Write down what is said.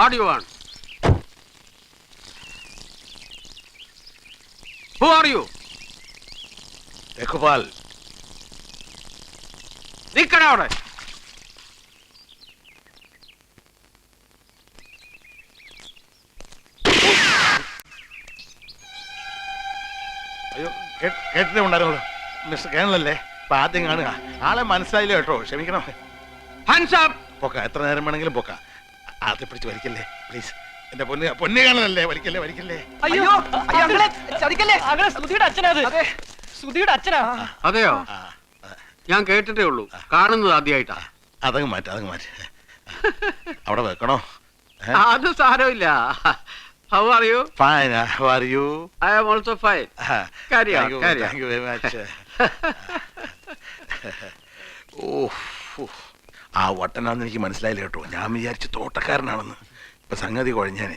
What do you want? Who are you? Ekupal. നിക്കടാ അവിടെ. അയ്യോ കേട്ടിട്ടേ ഉണ്ടായിരുന്നല്ലോ. മിസ്റ്റർ കേണലല്ലേ? ഇപ്പൊ ആദ്യം കാണുക. ആളെ മനസ്സിലായില്ല കേട്ടോ, ക്ഷമിക്കണം. Hands up. പൊക്ക, എത്ര നേരം വേണമെങ്കിലും പൊക്ക. ആദ്യം പിടിച്ച് വലിക്കല്ലേ പ്ലീസ്. എന്റെ പൊന്നു കാണലല്ലേ, വലിക്കല്ലേ വലിക്കല്ലേ. അയ്യോ അങ്ങളെ ചതിക്കല്ലേ. അങ്ങളെ ശ്രുതിയുടെ അച്ഛനാ. അതെ, ശ്രുതിയുടെ അച്ഛനാ. അതെയോ? ഞാൻ കേട്ടിട്ടേ ഉള്ളൂ, കാണുന്നത് ആദ്യമായിട്ടാ. അതങ്ങ് മാറ്റി അവിടെ വെക്കണോ? അത് സാരമില്ല. How are you? Fine. How are you? I am also fine. Carry on. Thank you very much. ആ വട്ടനാന്ന് എനിക്ക് മനസ്സിലായില്ല കേട്ടോ. ഞാൻ വിചാരിച്ചു തോട്ടക്കാരനാണെന്ന്. ഇപ്പൊ സംഗതി കുഴഞ്ഞാന്.